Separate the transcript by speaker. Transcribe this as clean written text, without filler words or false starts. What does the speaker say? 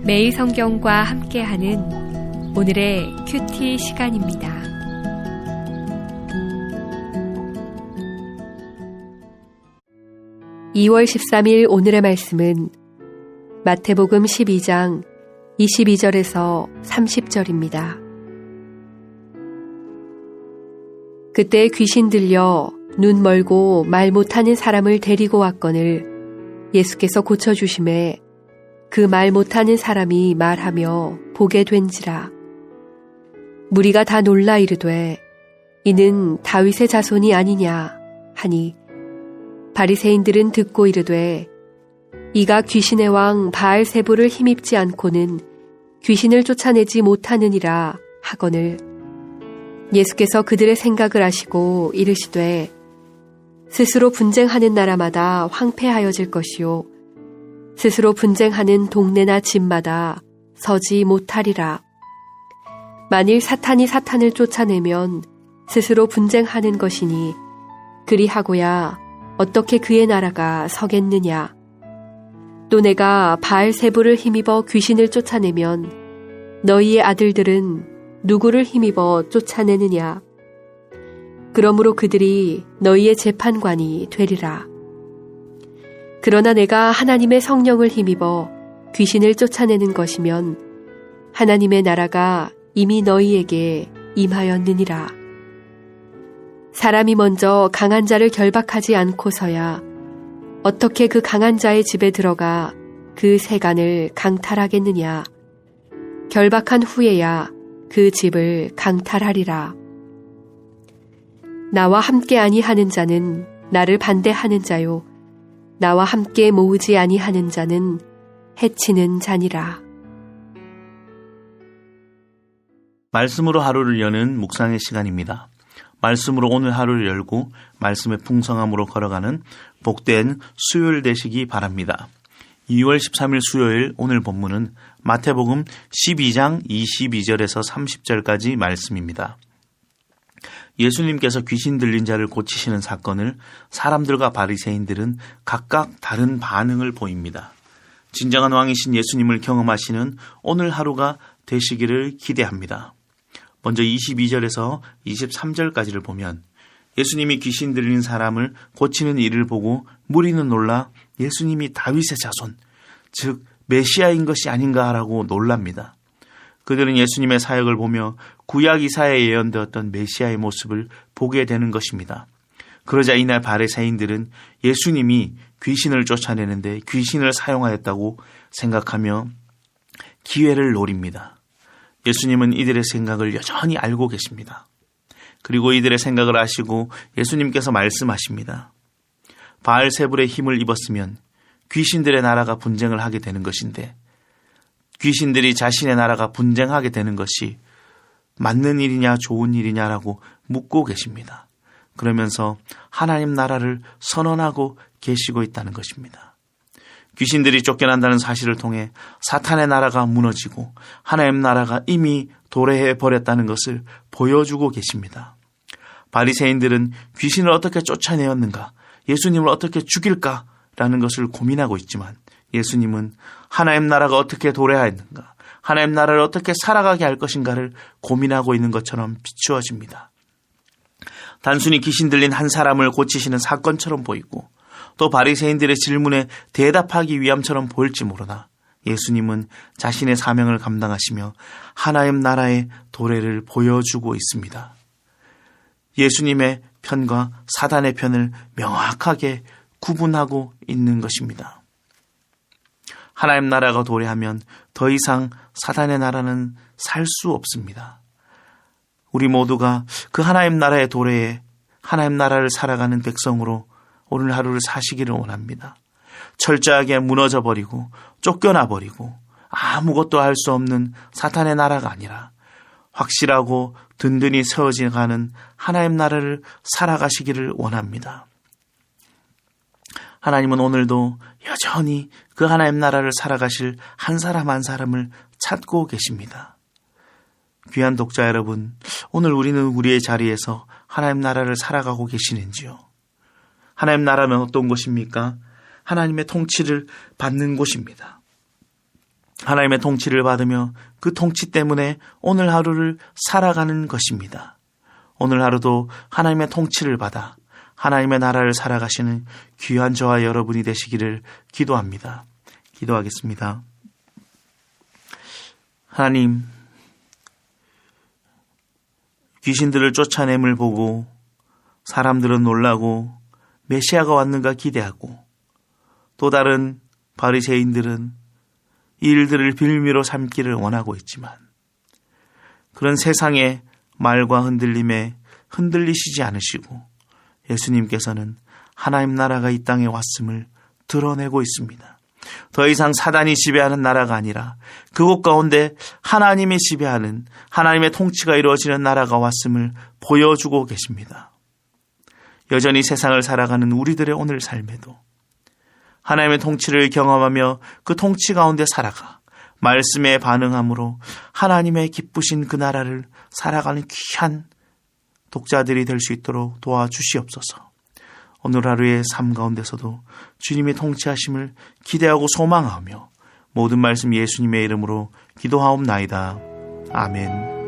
Speaker 1: 매일 성경과 함께하는 오늘의 큐티 시간입니다. (2월 13일) 오늘의 말씀은 마태복음 12장 22절에서 30절입니다. 그때 귀신 들려 눈 멀고 말 못하는 사람을 데리고 왔거늘 예수께서 고쳐주심에 그 말 못하는 사람이 말하며 보게 된지라. 무리가 다 놀라 이르되 이는 다윗의 자손이 아니냐 하니 바리새인들은 듣고 이르되 이가 귀신의 왕 바알세불을 힘입지 않고는 귀신을 쫓아내지 못하느니라 하거늘 예수께서 그들의 생각을 아시고 이르시되 스스로 분쟁하는 나라마다 황폐하여질 것이요 스스로 분쟁하는 동네나 집마다 서지 못하리라. 만일 사탄이 사탄을 쫓아내면 스스로 분쟁하는 것이니 그리하고야 어떻게 그의 나라가 서겠느냐. 또 내가 바알세불을 힘입어 귀신을 쫓아내면 너희의 아들들은 누구를 힘입어 쫓아내느냐. 그러므로 그들이 너희의 재판관이 되리라. 그러나 내가 하나님의 성령을 힘입어 귀신을 쫓아내는 것이면 하나님의 나라가 이미 너희에게 임하였느니라. 사람이 먼저 강한 자를 결박하지 않고서야 어떻게 그 강한 자의 집에 들어가 그 세간을 강탈하겠느냐. 결박한 후에야 그 집을 강탈하리라. 나와 함께 아니하는 자는 나를 반대하는 자요 나와 함께 모으지 아니하는 자는 해치는 자니라.
Speaker 2: 말씀으로 하루를 여는 묵상의 시간입니다. 말씀으로 오늘 하루를 열고 말씀의 풍성함으로 걸어가는 복된 수요일 되시기 바랍니다. 2월 13일 수요일 오늘 본문은 마태복음 12장 22절에서 30절까지 말씀입니다. 예수님께서 귀신 들린 자를 고치시는 사건을 사람들과 바리새인들은 각각 다른 반응을 보입니다. 진정한 왕이신 예수님을 경험하시는 오늘 하루가 되시기를 기대합니다. 먼저 22절에서 23절까지를 보면 예수님이 귀신 들린 사람을 고치는 일을 보고 무리는 놀라 예수님이 다윗의 자손, 즉 메시아인 것이 아닌가라고 놀랍니다. 그들은 예수님의 사역을 보며 구약 이사야에 예언되었던 메시아의 모습을 보게 되는 것입니다. 그러자 이날 바리새인들은 예수님이 귀신을 쫓아내는데 귀신을 사용하였다고 생각하며 기회를 노립니다. 예수님은 이들의 생각을 여전히 알고 계십니다. 그리고 이들의 생각을 아시고 예수님께서 말씀하십니다. 바알세불의 힘을 입었으면 귀신들의 나라가 분쟁을 하게 되는 것인데 귀신들이 자신의 나라가 분쟁하게 되는 것이 맞는 일이냐 좋은 일이냐라고 묻고 계십니다. 그러면서 하나님 나라를 선언하고 계시고 있다는 것입니다. 귀신들이 쫓겨난다는 사실을 통해 사탄의 나라가 무너지고 하나님 나라가 이미 도래해 버렸다는 것을 보여주고 계십니다. 바리새인들은 귀신을 어떻게 쫓아내었는가, 예수님을 어떻게 죽일까라는 것을 고민하고 있지만 예수님은 하나님 나라가 어떻게 도래하였는가, 하나님 나라를 어떻게 살아가게 할 것인가를 고민하고 있는 것처럼 비추어집니다. 단순히 귀신 들린 한 사람을 고치시는 사건처럼 보이고 또 바리새인들의 질문에 대답하기 위함처럼 보일지 모르나 예수님은 자신의 사명을 감당하시며 하나님 나라의 도래를 보여주고 있습니다. 예수님의 편과 사단의 편을 명확하게 구분하고 있는 것입니다. 하나님 나라가 도래하면 더 이상 사단의 나라는 살 수 없습니다. 우리 모두가 그 하나님 나라의 도래에 하나님 나라를 살아가는 백성으로 오늘 하루를 사시기를 원합니다. 철저하게 무너져버리고 쫓겨나버리고 아무것도 할 수 없는 사탄의 나라가 아니라 확실하고 든든히 세워져가는 하나님 나라를 살아가시기를 원합니다. 하나님은 오늘도 여전히 그 하나님 나라를 살아가실 한 사람 한 사람을 찾고 계십니다. 귀한 독자 여러분, 오늘 우리는 우리의 자리에서 하나님 나라를 살아가고 계시는지요? 하나님 나라는 어떤 곳입니까? 하나님의 통치를 받는 곳입니다. 하나님의 통치를 받으며 그 통치 때문에 오늘 하루를 살아가는 것입니다. 오늘 하루도 하나님의 통치를 받아 하나님의 나라를 살아가시는 귀한 저와 여러분이 되시기를 기도합니다. 기도하겠습니다. 하나님, 귀신들을 쫓아냄을 보고 사람들은 놀라고 메시아가 왔는가 기대하고 또 다른 바리새인들은 이 일들을 빌미로 삼기를 원하고 있지만 그런 세상의 말과 흔들림에 흔들리시지 않으시고 예수님께서는 하나님 나라가 이 땅에 왔음을 드러내고 있습니다. 더 이상 사단이 지배하는 나라가 아니라 그곳 가운데 하나님이 지배하는 하나님의 통치가 이루어지는 나라가 왔음을 보여주고 계십니다. 여전히 세상을 살아가는 우리들의 오늘 삶에도 하나님의 통치를 경험하며 그 통치 가운데 살아가 말씀에 반응함으로 하나님의 기쁘신 그 나라를 살아가는 귀한 독자들이 될 수 있도록 도와주시옵소서. 오늘 하루의 삶 가운데서도 주님의 통치하심을 기대하고 소망하며 모든 말씀 예수님의 이름으로 기도하옵나이다. 아멘.